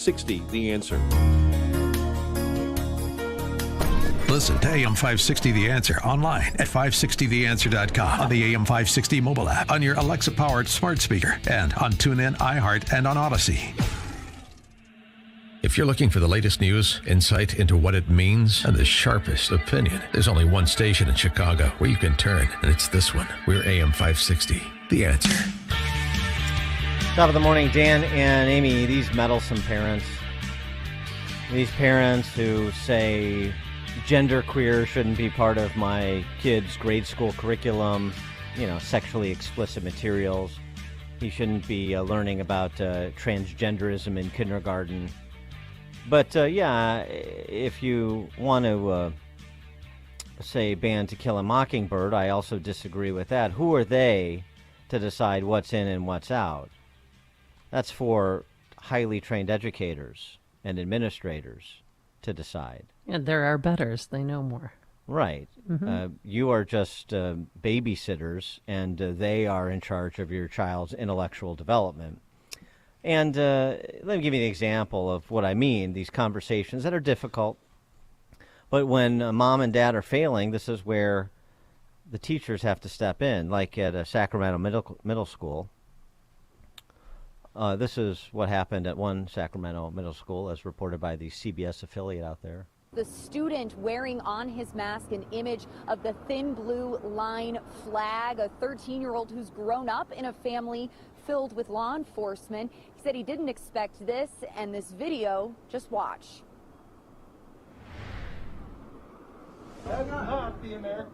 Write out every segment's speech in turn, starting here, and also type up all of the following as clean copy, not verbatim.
60 The Answer. Listen to AM 560 The Answer online at 560theanswer.com, on the AM 560 mobile app, on your Alexa-powered smart speaker, and on TuneIn, iHeart, and on Odyssey. If you're looking for the latest news, insight into what it means, and the sharpest opinion, there's only one station in Chicago where you can turn, and it's this one. We're AM 560 The Answer. Top of the morning, Dan and Amy. These meddlesome parents, these parents who say genderqueer shouldn't be part of my kid's grade school curriculum, sexually explicit materials. He shouldn't be learning about transgenderism in kindergarten. But, if you want to say ban To Kill a Mockingbird, I also disagree with that. Who are they to decide what's in and what's out? That's for highly trained educators and administrators to decide. And there are betters. They know more. Right. Mm-hmm. You are just babysitters, and they are in charge of your child's intellectual development. And let me give you an example of what I mean, these conversations that are difficult. But when mom and dad are failing, this is where the teachers have to step in, like at a Sacramento middle school. This is what happened at one Sacramento middle school, as reported by the CBS affiliate out there. The student wearing on his mask an image of the thin blue line flag, a 13-year-old who's grown up in a family filled with law enforcement. He said he didn't expect this, and this video, just watch. That's not the American.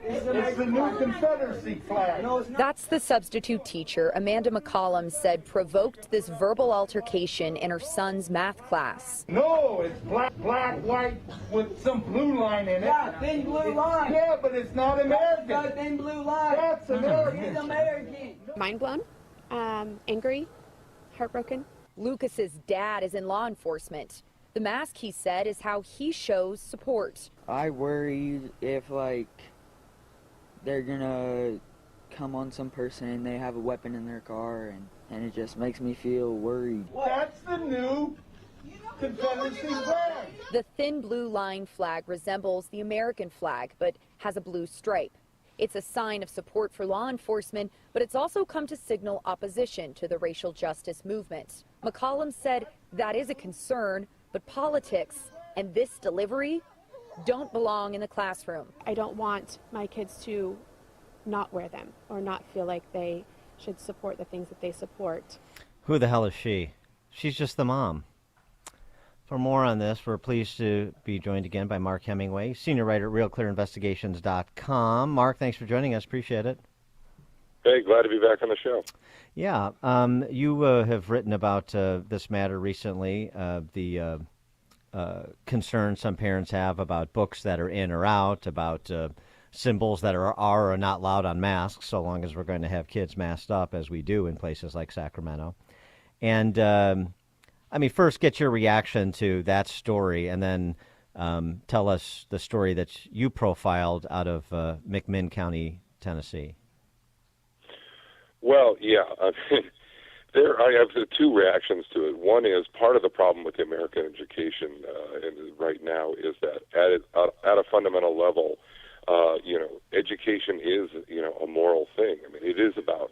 It's the new Confederacy flag. That's the substitute teacher, Amanda McCollum, said provoked this verbal altercation in her son's math class. No, it's black, white with some blue line in it. Yeah, thin blue line. Yeah, but it's not American. Got a thin blue line. That's American. It's American. Mind blown, angry, heartbroken. Lucas's dad is in law enforcement. The mask, he said, is how he shows support. I worry if, they're gonna come on some person and they have a weapon in their car, and it just makes me feel worried. That's the new Confederacy flag. The thin blue line flag resembles the American flag, but has a blue stripe. It's a sign of support for law enforcement, but it's also come to signal opposition to the racial justice movement. McCollum said that is a concern, but politics and this delivery don't belong in the classroom. I don't want my kids to not wear them or not feel like they should support the things that they support. Who the hell is she? She's just the mom. For more on this, we're pleased to be joined again by Mark Hemmingway, senior writer at RealClearInvestigation's.com. Mark, thanks for joining us. Appreciate it. Hey, glad to be back on the show. Yeah, you have written about this matter recently, the concern some parents have about books that are in or out, about symbols that are or not allowed on masks, so long as we're going to have kids masked up, as we do in places like Sacramento. And, first get your reaction to that story, and then tell us the story that you profiled out of McMinn County, Tennessee. Well, yeah. I have two reactions to it. One is part of the problem with the American education right now is that at a fundamental level, education is, a moral thing. I mean, it is about,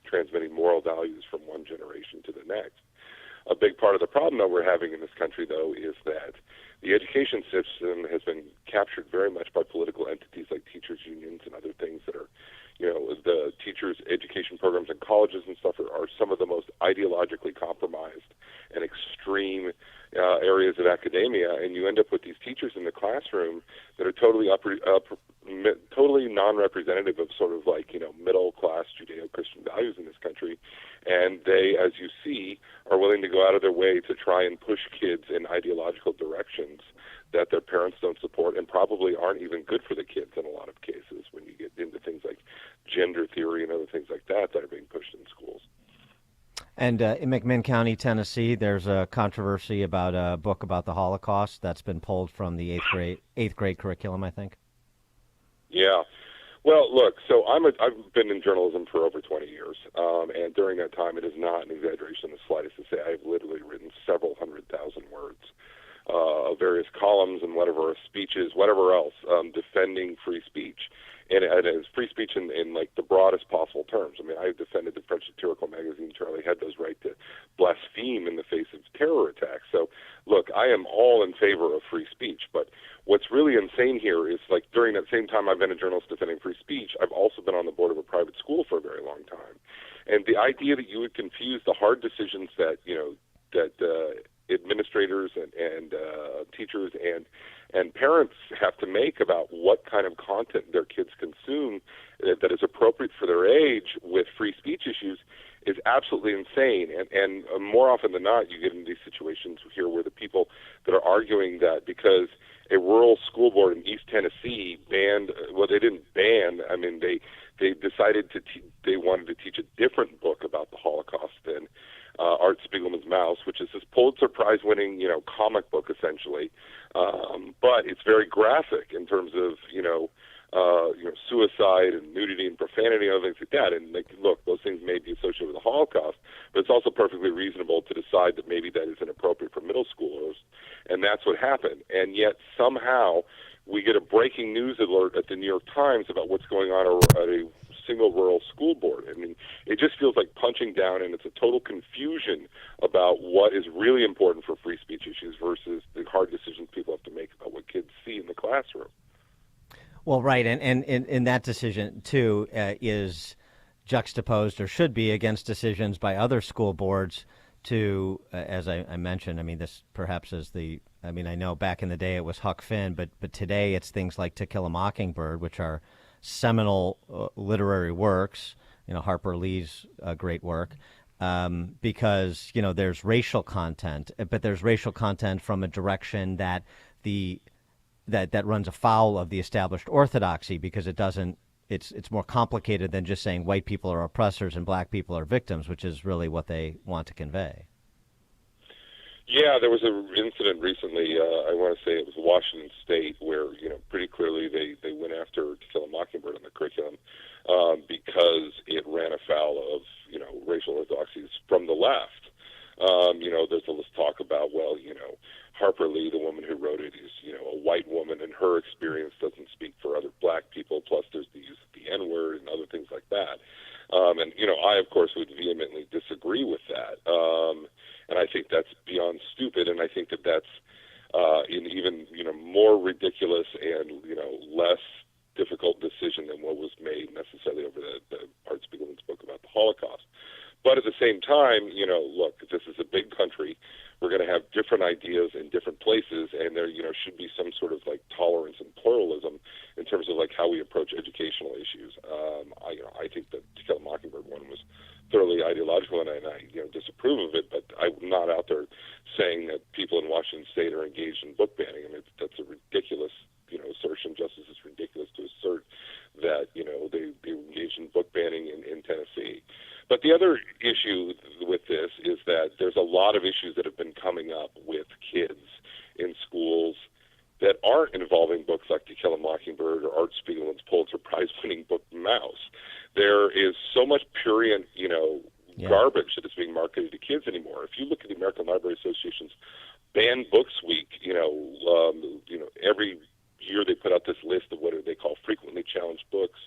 transmitting moral values from one generation to the next. A big part of the problem that we're having in this country, though, is that the education system has been captured very much by political entities like teachers' unions and other things that are, the teachers' education programs in colleges and stuff are some of the most ideologically compromised and extreme areas of academia, and you end up with these teachers in the classroom that are totally non-representative of sort of middle-class Judeo-Christian values in this country, and they, as you see, are willing to go out of their way to try and push kids in ideological directions that their parents don't support and probably aren't even good for the kids in a lot of cases when you get into things like gender theory and other things like that are being pushed in schools. And in McMinn County, Tennessee, there's a controversy about a book about the Holocaust that's been pulled from the eighth grade curriculum, I think. Yeah. Well, look, so I've been in journalism for over 20 years, and during that time, it is not an exaggeration in the slightest to say I've literally written several 100,000 words of various columns and whatever, speeches, whatever else, defending free speech. And it's free speech in like the broadest possible terms. I mean, I defended the French satirical magazine Charlie Hebdo's right to blaspheme in the face of terror attacks. So, look, I am all in favor of free speech. But what's really insane here is, like, during that same time I've been a journalist defending free speech, I've also been on the board of a private school for a very long time. And the idea that you would confuse the hard decisions that, administrators and teachers and parents have to make about what kind of content their kids consume that is appropriate for their age with free speech issues is absolutely insane. And more often than not, you get into these situations here where the people that are arguing that because a rural school board in East Tennessee banned, well, they didn't ban, I mean, they decided they wanted to teach a different book about the Holocaust than Art Spiegelman's Mouse, which is this Pulitzer Prize-winning, comic book essentially, but it's very graphic in terms of suicide and nudity and profanity and other things like that. And look, those things may be associated with the Holocaust, but it's also perfectly reasonable to decide that maybe that isn't appropriate for middle schoolers, and that's what happened. And yet somehow we get a breaking news alert at the New York Times about what's going on at a single rural school board. I mean, it just feels like punching down, and it's a total confusion about what is really important for free speech issues versus the hard decisions people have to make about what kids see in the classroom. Well, right, and in that decision, too, is juxtaposed or should be against decisions by other school boards to, as I mentioned, I mean, this perhaps is I know back in the day it was Huck Finn, but today it's things like To Kill a Mockingbird, which are seminal literary works, Harper Lee's great work, because, there's racial content, but there's racial content from a direction that that runs afoul of the established orthodoxy, because it's more complicated than just saying white people are oppressors and black people are victims, which is really what they want to convey. Yeah, there was an incident recently, I want to say it was Washington State, where, pretty clearly they went after To Kill a Mockingbird on the curriculum because it ran afoul of, racial orthodoxies from the left. There's all this talk about, Harper Lee, the woman who wrote it, is, a white woman, and her experience doesn't speak for other black people, plus there's the use of the N-word and other things like that. I, of course, would vehemently disagree with that. And I think that's beyond stupid, and I think that that's an even, more ridiculous and, less difficult decision than what was made necessarily over the Art Spiegelman's book about the Holocaust. But at the same time, look, this is a big country. We're going to have different ideas in different places, and there, should be some sort of tolerance and pluralism in terms of how we approach educational issues. I think that To Kill a Mockingbird one was thoroughly ideological, and I disapprove of it. But I'm not out there saying that people in Washington State are engaged in book banning. I mean, that's a ridiculous, assertion. Just as it's ridiculous to assert that they engaged in book banning in Tennessee. But the other issue with this is that there's a lot of issues that have been coming up with kids in schools that aren't involving books like To Kill a Mockingbird or Art Spiegelman's Pulitzer Prize-winning book Mouse. There is so much prurient, garbage that is being marketed to kids anymore. If you look at the American Library Association's Banned Books Week, every year they put out this list of what they call frequently challenged books.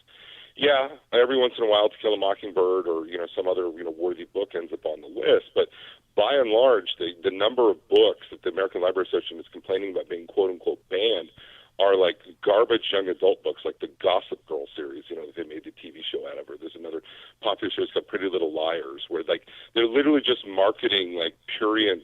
Yeah, every once in a while To Kill a Mockingbird or, some other, worthy book ends up on the list. But by and large, the number of books that the American Library Association is complaining about being quote-unquote banned are garbage young adult books, like the Gossip Girl series, they made the TV show out of her. There's another popular series called Pretty Little Liars, where, they're literally just marketing, prurient,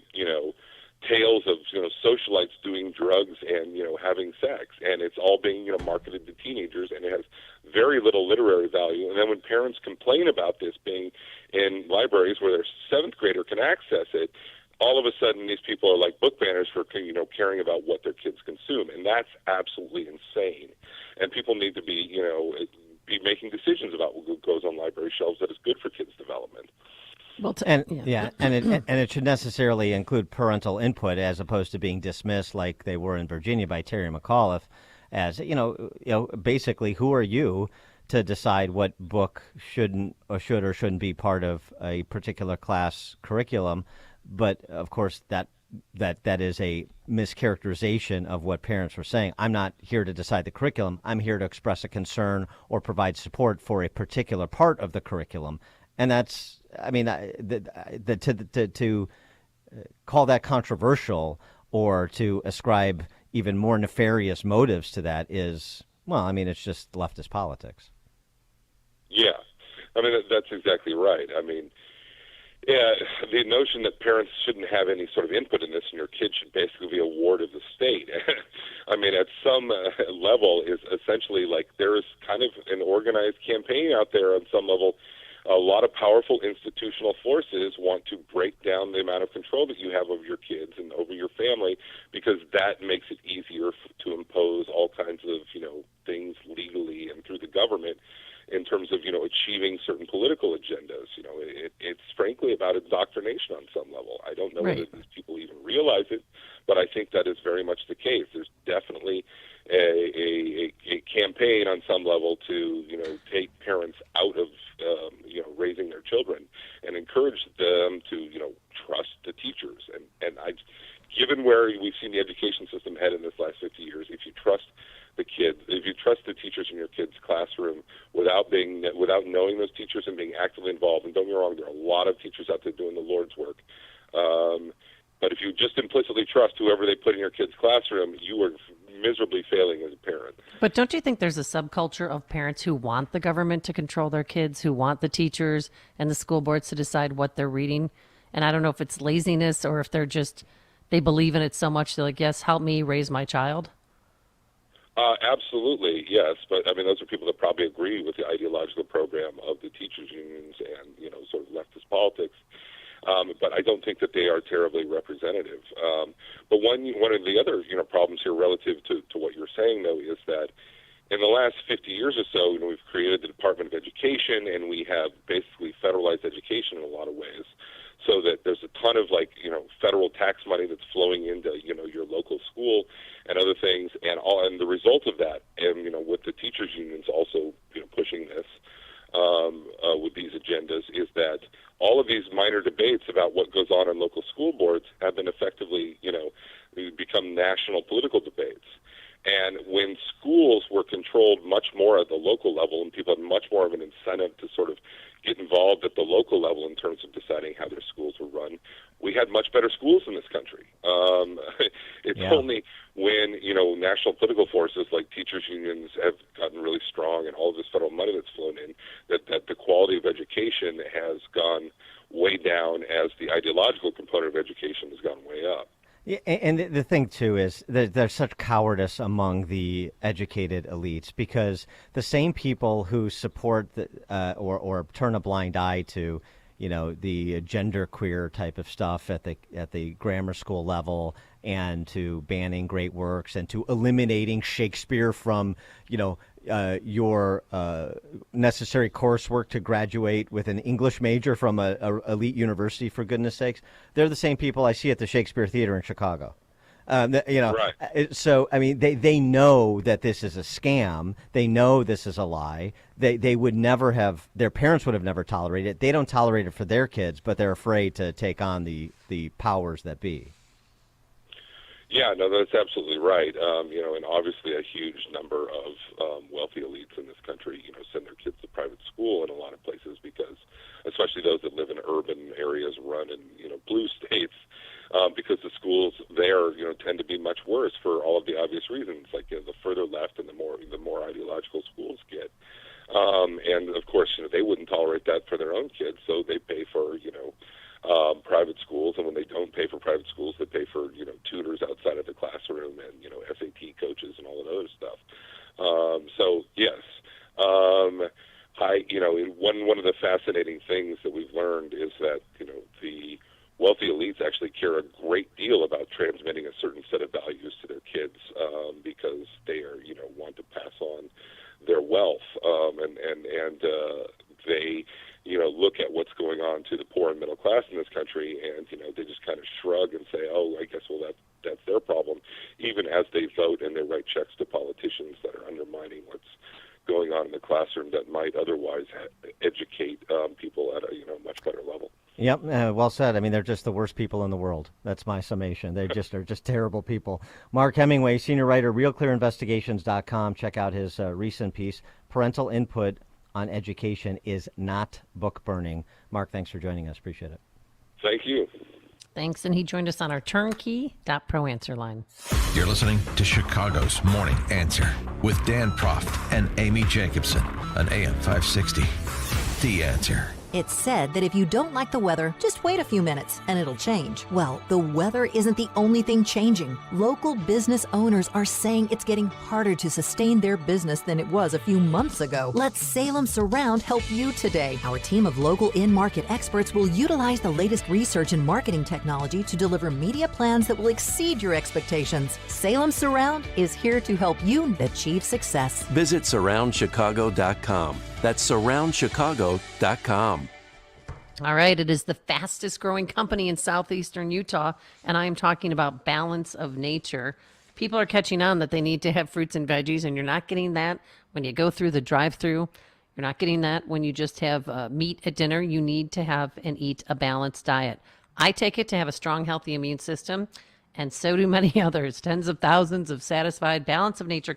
tales of socialites doing drugs and having sex, and it's all being marketed to teenagers, and it has very little literary value. And then when parents complain about this being in libraries where their seventh grader can access it, all of a sudden these people are like book banners for caring about what their kids consume, and that's absolutely insane. And people need to be be making decisions about what goes on library shelves that is good for kids' development. Well, and it should necessarily include parental input as opposed to being dismissed like they were in Virginia by Terry McAuliffe as basically, who are you to decide what book should or shouldn't be part of a particular class curriculum. But of course, that is a mischaracterization of what parents were saying. I'm not here to decide the curriculum. I'm here to express a concern or provide support for a particular part of the curriculum. And that's, I mean, to call that controversial or to ascribe even more nefarious motives to that is, well, I mean, it's just leftist politics. Yeah, I mean, that's exactly right. I mean, yeah, the notion that parents shouldn't have any sort of input in this and your kid should basically be a ward of the state, I mean, at some level is essentially like there is kind of an organized campaign out there on some level. A lot of powerful institutional forces want to break down the amount of control that you have over your kids and over your family, because that makes it easier to impose all kinds of, things legally and through the government in terms of, achieving certain political agendas. It's frankly about indoctrination on some level. I don't know whether these people even realize it, but I think that is very much the case. There's definitely a campaign on some level to, take parents out of, raising their children and encourage them to, trust the teachers. And given where we've seen the education system head in this last 50 years, if you trust the kids, if you trust the teachers in your kid's classroom without knowing those teachers and being actively involved, and don't get me wrong, there are a lot of teachers out there doing the Lord's work, but if you just implicitly trust whoever they put in your kid's classroom, you are miserably failing as a parent. But don't you think there's a subculture of parents who want the government to control their kids, who want the teachers and the school boards to decide what they're reading? And I don't know if it's laziness or if they believe in it so much they're like, yes, help me raise my child. Absolutely, yes. But, I mean, those are people that probably agree with the ideological program of the teachers' unions and, sort of leftist politics. But I don't think that they are terribly representative. But one of the other, problems here relative to what you're saying, though, is that in the last 50 years or so, we've created the Department of Education, and we have basically federalized education in a lot of ways, so that there's a ton of federal tax money that's flowing into your local school and other things, and the result of that, and with the teachers unions also pushing this with these agendas, is that all of these minor debates about what goes on in local school boards have been effectively become national political debates. And when schools were controlled much more at the local level and people had much more of an incentive to sort of get involved at the local level in terms of deciding how their schools were run, we had much better schools in this country. It's only when, national political forces like teachers unions have gotten really strong and all of this federal money that's flown in that the quality of education has gone way down as the ideological component of education has gone way up. Yeah, and the thing, too, is that there's such cowardice among the educated elites, because the same people who support or turn a blind eye to, the genderqueer type of stuff at the grammar school level, and to banning great works, and to eliminating Shakespeare from, your necessary coursework to graduate with an English major from a elite university, for goodness sakes. They're the same people I see at the Shakespeare Theater in Chicago. Right. So, I mean, they know that this is a scam. They know this is a lie. They would never have, their parents would have never tolerated it. They don't tolerate it for their kids, but they're afraid to take on the powers that be. Yeah, no, that's absolutely right. And obviously a huge number of wealthy elites in this country, send their kids to private school in a lot of places because, especially those that live in urban areas run in, blue states, because the schools there, tend to be much worse for all of the obvious reasons, like the further left and the more ideological schools get. And of course, they wouldn't tolerate that for their own kids, so they pay for, private schools, and when they don't pay for private schools, they pay for tutors outside of the classroom and SAT coaches and all of that other stuff. So yes, one of the fascinating things that we've learned is that the wealthy elites actually care a great deal about transmitting a certain set of values to their kids because they are want to pass on their wealth and they look at what's going on to the poor and middle class in this country, and they just kind of shrug and say, "Oh, I guess that's their problem," even as they vote and they write checks to politicians that are undermining what's going on in the classroom that might otherwise educate people at a much better level. Yep, well said. I mean, they're just the worst people in the world. That's my summation. They just are just terrible people. Mark Hemmingway, senior writer, RealClearInvestigation's.com. Check out his recent piece, Parental Input on Education is Not Book Burning. Mark, thanks for joining us. Appreciate it. Thank you. Thanks, and he joined us on our turnkey.pro answer line. You're listening to Chicago's Morning Answer with Dan Proft and Amy Jacobson on AM 560. The Answer. It's said that if you don't like the weather, just wait a few minutes and it'll change. Well, the weather isn't the only thing changing. Local business owners are saying it's getting harder to sustain their business than it was a few months ago. Let Salem Surround help you today. Our team of local in-market experts will utilize the latest research and marketing technology to deliver media plans that will exceed your expectations. Salem Surround is here to help you achieve success. Visit surroundchicago.com. That's surroundchicago.com. All right, it is the fastest growing company in southeastern Utah, and I am talking about Balance of Nature. People are catching on that they need to have fruits and veggies, and you're not getting that when you go through the drive-through. You're not getting that when you just have meat at dinner. You need to have and eat a balanced diet. I take it to have a strong, healthy immune system, and so do many others. Tens of thousands of satisfied Balance of Nature